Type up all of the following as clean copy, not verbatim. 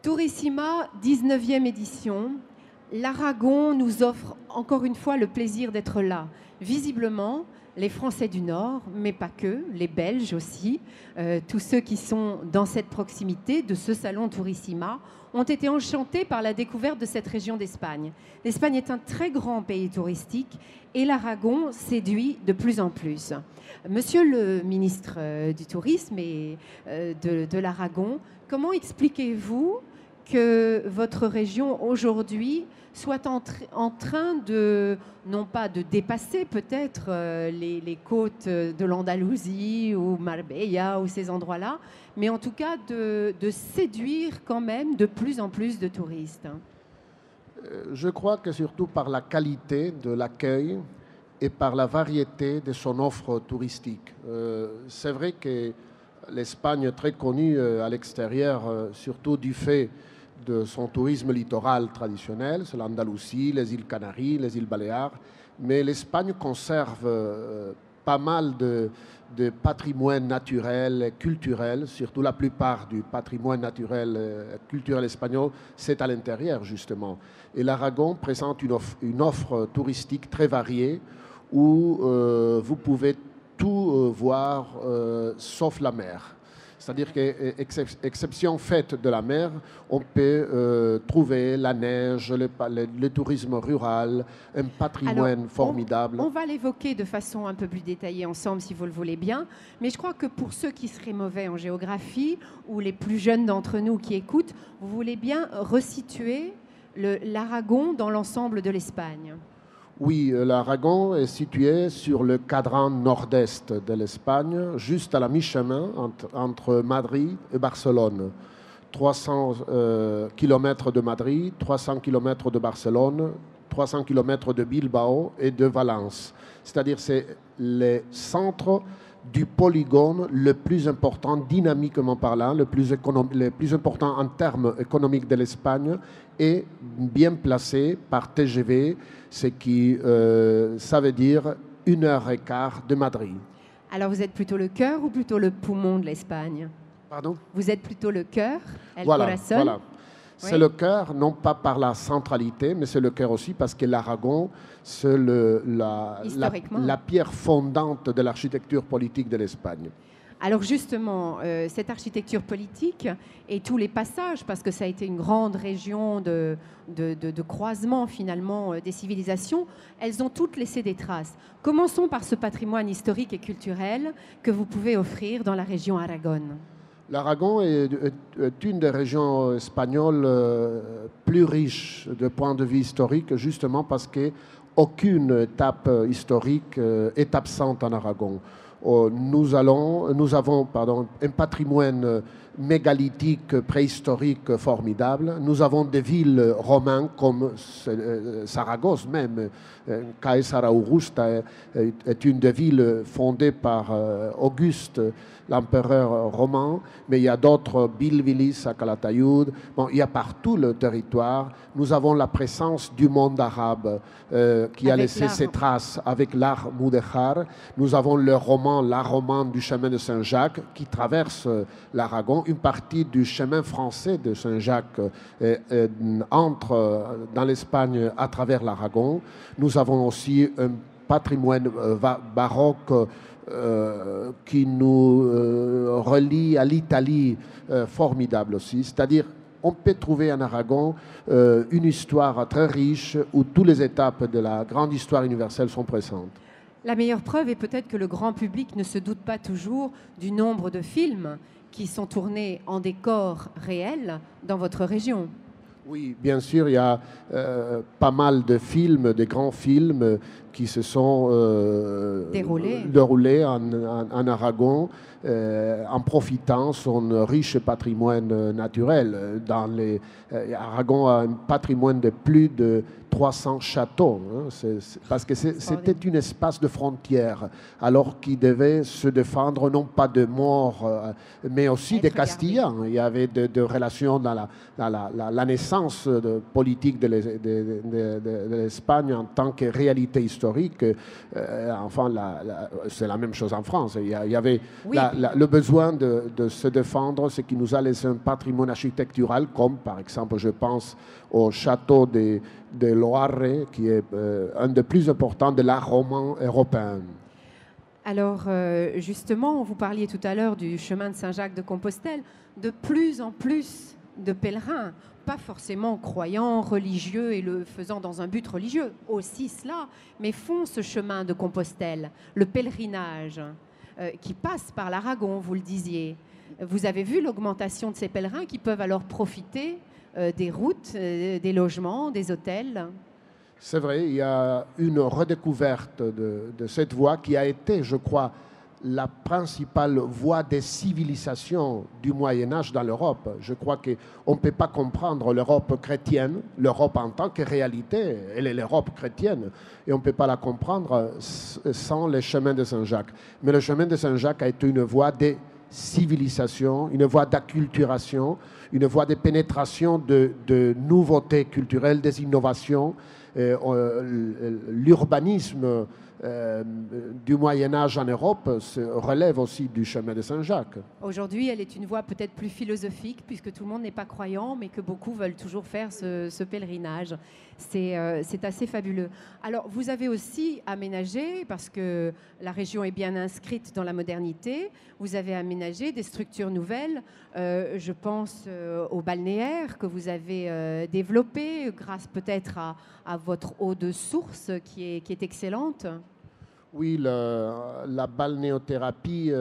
Tourissima, 19e édition. L'Aragon nous offre encore une fois le plaisir d'être là. Visiblement, les Français du Nord, mais pas que, les Belges aussi, tous ceux qui sont dans cette proximité de ce salon Tourissima, ont été enchantés par la découverte de cette région d'Espagne. L'Espagne est un très grand pays touristique et l'Aragon séduit de plus en plus. Monsieur le ministre du Tourisme et de l'Aragon, comment expliquez-vous que votre région aujourd'hui soit en train de, non pas de dépasser peut-être les côtes de l'Andalousie ou Marbella ou ces endroits-là, mais en tout cas de séduire quand même de plus en plus de touristes? Je crois que surtout par la qualité de l'accueil et par la variété de son offre touristique. C'est vrai que l'Espagne est très connue à l'extérieur, surtout du fait de son tourisme littoral traditionnel, c'est l'Andalousie, les îles Canaries, les îles Baléares, mais l'Espagne conserve pas mal de patrimoine naturel et culturel, surtout la plupart du patrimoine naturel et culturel espagnol, c'est à l'intérieur justement. Et l'Aragon présente une offre touristique très variée où vous pouvez tout voir sauf la mer. C'est-à-dire qu'exception faite de la mer, on peut trouver la neige, le tourisme rural, un patrimoine formidable. On va l'évoquer de façon un peu plus détaillée ensemble, si vous le voulez bien. Mais je crois que pour ceux qui seraient mauvais en géographie ou les plus jeunes d'entre nous qui écoutent, vous voulez bien resituer l'Aragon dans l'ensemble de l'Espagne. Oui, l'Aragon est situé sur le cadran nord-est de l'Espagne, juste à la mi-chemin entre Madrid et Barcelone. 300 km de Madrid, 300 km de Barcelone, 300 km de Bilbao et de Valence. C'est-à-dire c'est le centre du polygone le plus important, dynamiquement parlant, le plus important en termes économiques de l'Espagne, est bien placé par TGV, ce qui, ça veut dire 1h15 de Madrid. Alors vous êtes plutôt le cœur ou plutôt le poumon de l'Espagne? Pardon? Vous êtes plutôt le cœur, el voilà, corazón. Voilà. C'est le cœur, non pas par la centralité, mais c'est le cœur aussi parce que l'Aragon, c'est la pierre fondante de l'architecture politique de l'Espagne. Alors justement, cette architecture politique et tous les passages, parce que ça a été une grande région de croisement finalement des civilisations, elles ont toutes laissé des traces. Commençons par ce patrimoine historique et culturel que vous pouvez offrir dans la région Aragon. L'Aragon est une des régions espagnoles plus riches de point de vue historique, justement parce qu'aucune étape historique est absente en Aragon. Nous avons un patrimoine mégalithique, préhistorique formidable. Nous avons des villes romaines comme Saragosse même. Caesarea Augusta est une des villes fondées par Auguste, l'empereur romain, mais il y a d'autres, Bilbilis à Calatayud. Bon, il y a partout le territoire. Nous avons la présence du monde arabe qui a laissé ses traces avec l'art mudéjar. Nous avons l'art roman du chemin de Saint-Jacques qui traverse l'Aragon. Une partie du chemin français de Saint-Jacques entre dans l'Espagne à travers l'Aragon. Nous avons aussi un patrimoine baroque qui nous relie à l'Italie, formidable aussi. C'est-à-dire, on peut trouver en Aragon une histoire très riche où toutes les étapes de la grande histoire universelle sont présentes. La meilleure preuve est peut-être que le grand public ne se doute pas toujours du nombre de films qui sont tournés en décor réel dans votre région. Oui, bien sûr, il y a pas mal de films, de grands films qui se sont déroulés en Aragon en profitant de son riche patrimoine naturel. Aragon a un patrimoine de plus de 300 châteaux, hein. Parce que c'était un espace de frontière, alors qu'ils devaient se défendre non pas de morts, mais aussi des Castillans. Il y avait de relations dans la naissance politique de l'Espagne en tant que réalité historique. Enfin, c'est la même chose en France. Il y avait le besoin de se défendre, ce qui nous a laissé un patrimoine architectural, comme par exemple, je pense au château de Loarre, qui est un des plus importants de l'art roman européen. Alors, justement, vous parliez tout à l'heure du chemin de Saint-Jacques de Compostelle. De plus en plus de pèlerins, pas forcément croyants, religieux et le faisant dans un but religieux, aussi cela, mais font ce chemin de Compostelle, le pèlerinage, qui passe par l'Aragon, vous le disiez. Vous avez vu l'augmentation de ces pèlerins qui peuvent alors profiter des routes, des logements, des hôtels? C'est vrai, il y a une redécouverte de cette voie qui a été, je crois, la principale voie des civilisations du Moyen-Âge dans l'Europe. Je crois qu'on ne peut pas comprendre l'Europe chrétienne, l'Europe en tant que réalité, elle est l'Europe chrétienne, et on ne peut pas la comprendre sans le chemin de Saint-Jacques. Mais le chemin de Saint-Jacques a été une voie des civilisations, une voie d'acculturation, une voie de pénétration de nouveautés culturelles, des innovations. L'urbanisme du Moyen-Âge en Europe se relève aussi du chemin de Saint-Jacques. Aujourd'hui, elle est une voie peut-être plus philosophique, puisque tout le monde n'est pas croyant, mais que beaucoup veulent toujours faire ce pèlerinage. C'est assez fabuleux. Alors, vous avez aussi aménagé, parce que la région est bien inscrite dans la modernité, vous avez aménagé des structures nouvelles. Je pense au balnéaire que vous avez développé grâce peut-être à votre eau de source qui est excellente. Oui, la balnéothérapie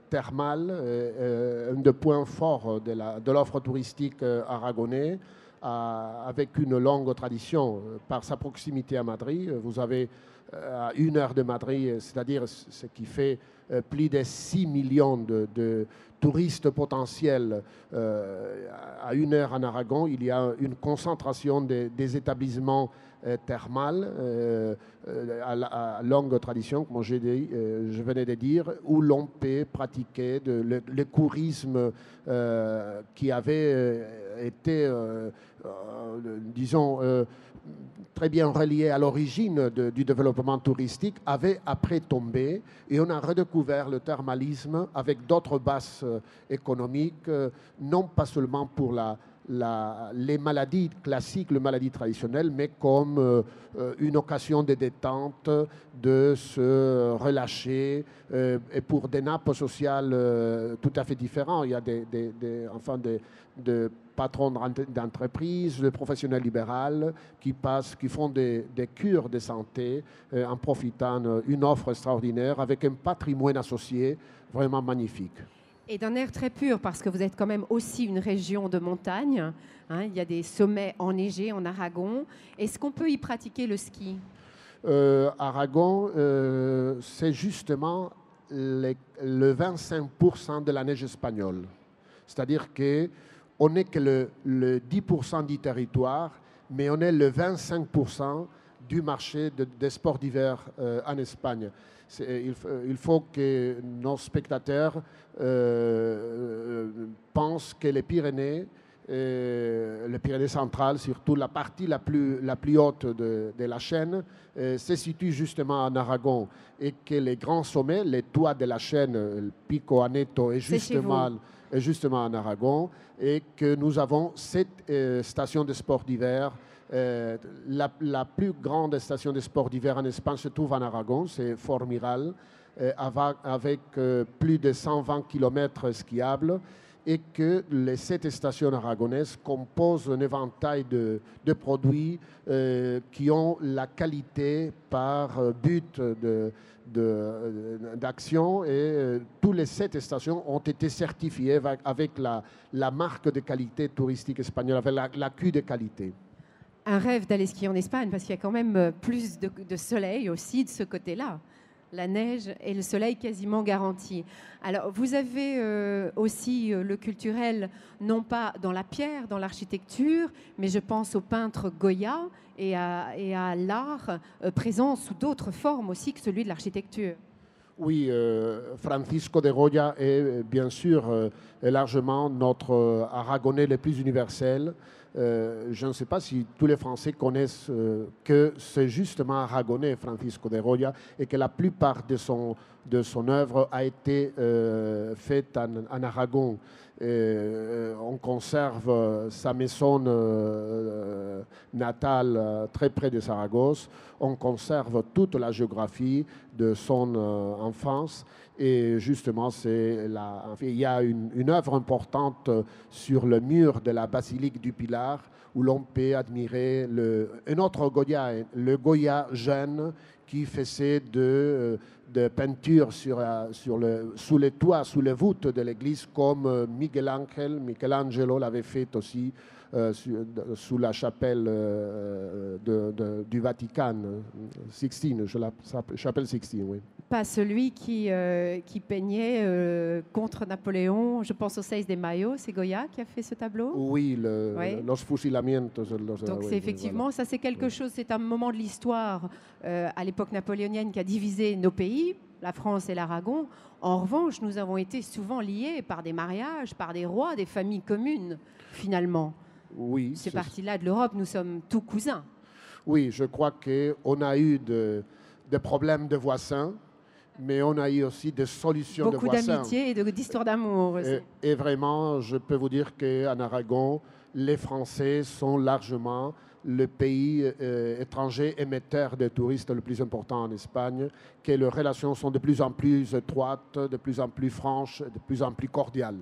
thermale est un des points forts de l'offre touristique aragonaise, avec une longue tradition. Par sa proximité à Madrid, vous avez à 1 heure de Madrid, c'est-à-dire ce qui fait plus de 6 millions de touristes potentiels à 1 heure en Aragon. Il y a une concentration des établissements thermales à longue tradition, comme je venais de dire, où l'on peut pratiquer le courisme qui avait été, disons, très bien relié à l'origine du développement touristique, avait après tombé, et on a redécouvert le thermalisme avec d'autres bases économiques, non pas seulement pour les maladies classiques, les maladies traditionnelles, mais comme une occasion de détente, de se relâcher, et pour des nappes sociales tout à fait différentes. Il y a des patrons d'entreprises, des professionnels libéraux qui font des cures de santé en profitant d'une offre extraordinaire avec un patrimoine associé vraiment magnifique. Et d'un air très pur, parce que vous êtes quand même aussi une région de montagne. Hein, il y a des sommets enneigés en Aragon. Est-ce qu'on peut y pratiquer le ski? Aragon, c'est justement le 25% de la neige espagnole. C'est-à-dire qu'on n'est que le 10% du territoire, mais on est le 25% du marché des sports d'hiver en Espagne. Il faut que nos spectateurs pensent que les Pyrénées centrales, surtout la partie la plus haute de la chaîne, se situe justement en Aragon, et que les grands sommets, les toits de la chaîne, le Pico Aneto, est justement en Aragon, et que nous avons 7 stations de sport d'hiver. La plus grande station de sport d'hiver en Espagne se trouve en Aragon, c'est Formiral, avec plus de 120 km skiables, et que les 7 stations aragonaises composent un éventail de produits qui ont la qualité par but d'action, et tous les 7 stations ont été certifiées avec la marque de qualité touristique espagnole, avec la Q de qualité. Un rêve d'aller skier en Espagne, parce qu'il y a quand même plus de soleil aussi de ce côté-là. la neige et le soleil quasiment garantis. Alors, vous avez aussi le culturel, non pas dans la pierre, dans l'architecture, mais je pense au peintre Goya et à l'art présent sous d'autres formes aussi que celui de l'architecture. Oui, Francisco de Goya est bien sûr largement notre Aragonais le plus universel. Je ne sais pas si tous les Français connaissent que c'est justement Aragonais, Francisco de Goya, et que la plupart de son œuvre a été faite en Aragon. On conserve sa maison natale très près de Saragosse. On conserve toute la géographie de son enfance. Et justement, il y a une œuvre importante sur le mur de la basilique du Pilar où l'on peut admirer un autre Goya, le Goya jeune qui faisait de peinture sous les toits, sous les voûtes de l'église, comme Michelangelo l'avait fait aussi sous la chapelle du Vatican, Sixtine, chapelle Sixtine, oui. Pas celui qui peignait contre Napoléon, je pense au 6 de Mayo, c'est Goya qui a fait ce tableau? Oui, Los Fusilamientos. Donc oui, c'est effectivement, voilà. ça c'est quelque chose, c'est un moment de l'histoire à l'époque napoléonienne qui a divisé nos pays, la France et l'Aragon. En revanche, nous avons été souvent liés par des mariages, par des rois, des familles communes, finalement. Oui. Ces parties-là de l'Europe, nous sommes tous cousins. Oui, je crois qu'on a eu des problèmes de voisins, mais on a eu aussi des solutions de voisins. Beaucoup d'amitié et d'histoires d'amour aussi. Et vraiment, je peux vous dire qu'en Aragon, les Français sont largement le pays étranger émetteur de touristes le plus important en Espagne, que les relations sont de plus en plus étroites, de plus en plus franches, de plus en plus cordiales.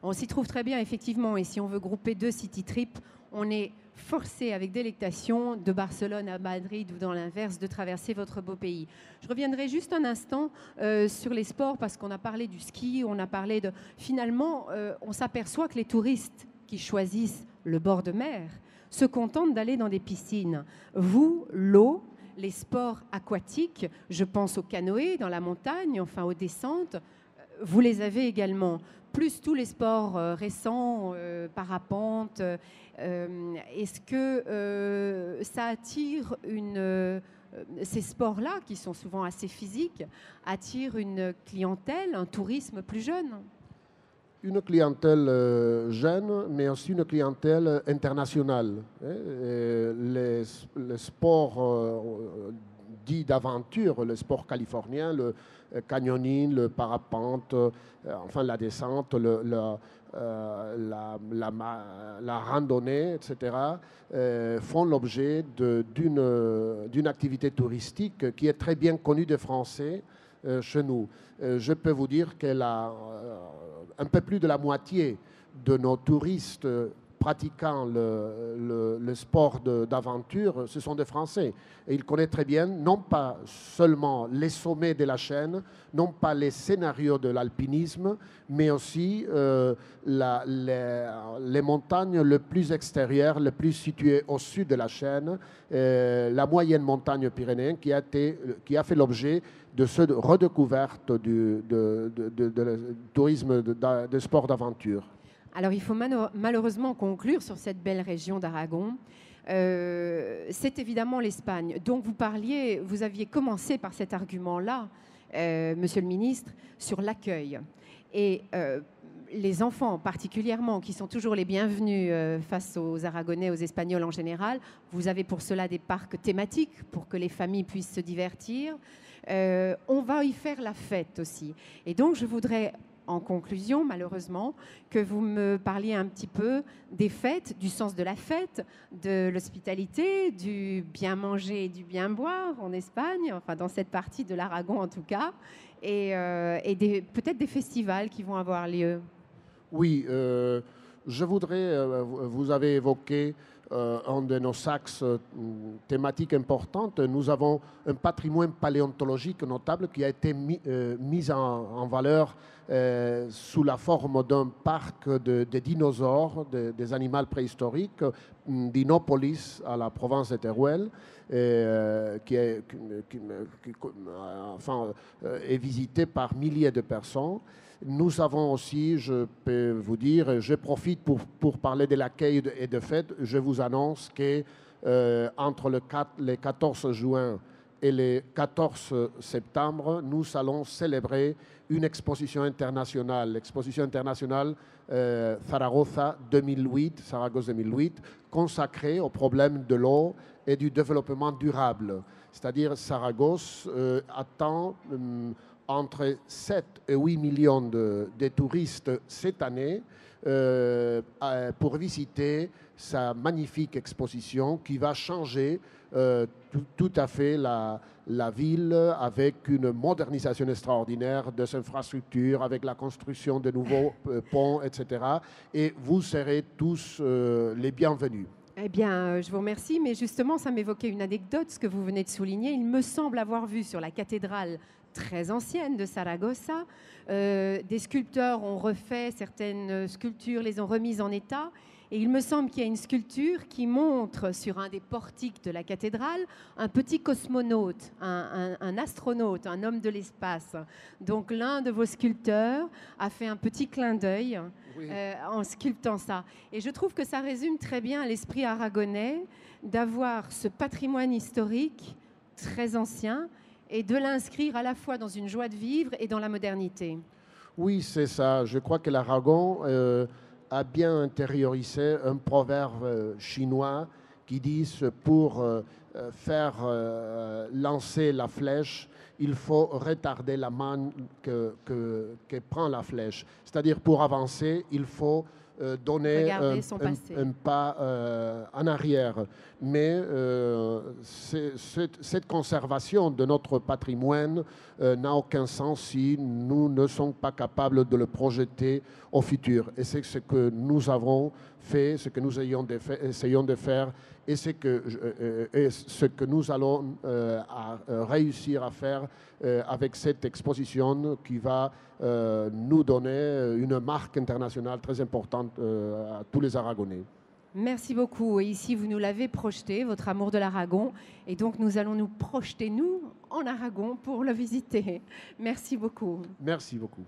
On s'y trouve très bien, effectivement, et si on veut grouper 2 city trips, on est forcé avec délectation de Barcelone à Madrid ou dans l'inverse de traverser votre beau pays. Je reviendrai juste un instant sur les sports parce qu'on a parlé du ski, on a parlé de... Finalement, on s'aperçoit que les touristes qui choisissent le bord de mer se contentent d'aller dans des piscines. Vous, l'eau, les sports aquatiques, je pense au canoë dans la montagne, enfin aux descentes, vous les avez également. Plus tous les sports récents, parapente. Est-ce que ça attire ces sports-là, qui sont souvent assez physiques, attirent une clientèle, un tourisme plus jeune? Une clientèle jeune, mais aussi une clientèle internationale. Les sports dits d'aventure, le sport californien, le canyoning, le parapente, enfin la descente, la randonnée, etc., font l'objet d'une activité touristique qui est très bien connue des Français chez nous. Je peux vous dire un peu plus de la moitié de nos touristes pratiquant le sport d'aventure, ce sont des Français. Et ils connaissent très bien, non pas seulement les sommets de la chaîne, non pas les scénarios de l'alpinisme, mais aussi les montagnes les plus extérieures, les plus situées au sud de la chaîne, la moyenne montagne pyrénéenne qui a fait l'objet de cette redécouverte du tourisme de sport d'aventure. Alors, il faut malheureusement conclure sur cette belle région d'Aragon. C'est évidemment l'Espagne. Donc, vous aviez commencé par cet argument-là, Monsieur le Ministre, sur l'accueil. Et les enfants, particulièrement, qui sont toujours les bienvenus face aux Aragonais, aux Espagnols en général, vous avez pour cela des parcs thématiques pour que les familles puissent se divertir. On va y faire la fête aussi. Et donc, je voudrais... En conclusion, malheureusement, que vous me parliez un petit peu des fêtes, du sens de la fête, de l'hospitalité, du bien manger et du bien boire en Espagne, enfin dans cette partie de l'Aragon en tout cas, et peut-être des festivals qui vont avoir lieu. Oui, Je voudrais, vous avez évoqué un de nos axes thématiques importants. Nous avons un patrimoine paléontologique notable qui a été mis en valeur sous la forme d'un parc de dinosaures, des animaux préhistoriques, d'Innopolis à la province de Teruel, qui est visité par milliers de personnes. Nous avons aussi, je peux vous dire, je profite pour parler de l'accueil et de fête. Je vous annonce que entre le 14 juin et le 14 septembre, nous allons célébrer une exposition internationale, l'exposition internationale Zaragoza 2008, consacrée aux problèmes de l'eau et du développement durable. C'est-à-dire Saragosse attend entre 7 et 8 millions de touristes cette année pour visiter sa magnifique exposition qui va changer tout à fait la ville avec une modernisation extraordinaire des infrastructures, avec la construction de nouveaux ponts, etc. Et vous serez tous les bienvenus. Eh bien, je vous remercie, mais justement, ça m'évoquait une anecdote, ce que vous venez de souligner. Il me semble avoir vu sur la cathédrale très ancienne de Saragossa, des sculpteurs ont refait certaines sculptures, les ont remises en état, et il me semble qu'il y a une sculpture qui montre sur un des portiques de la cathédrale un petit cosmonaute, un astronaute, un homme de l'espace. Donc l'un de vos sculpteurs a fait un petit clin d'œil en sculptant ça. Et je trouve que ça résume très bien l'esprit aragonais d'avoir ce patrimoine historique très ancien et de l'inscrire à la fois dans une joie de vivre et dans la modernité. Oui, c'est ça. Je crois que l'Aragon a bien intériorisé un proverbe chinois qui dit pour faire lancer la flèche, il faut retarder la main que prend la flèche. C'est-à-dire pour avancer, il faut donner un pas en arrière. Mais cette conservation de notre patrimoine n'a aucun sens si nous ne sommes pas capables de le projeter au futur. Et c'est ce que nous avons fait, ce que nous essayons de faire et ce que nous allons réussir à faire avec cette exposition qui va nous donner une marque internationale très importante à tous les Aragonais. Merci beaucoup. Et ici, vous nous l'avez projeté, votre amour de l'Aragon. Et donc, nous allons nous projeter, nous, en Aragon pour le visiter. Merci beaucoup. Merci beaucoup.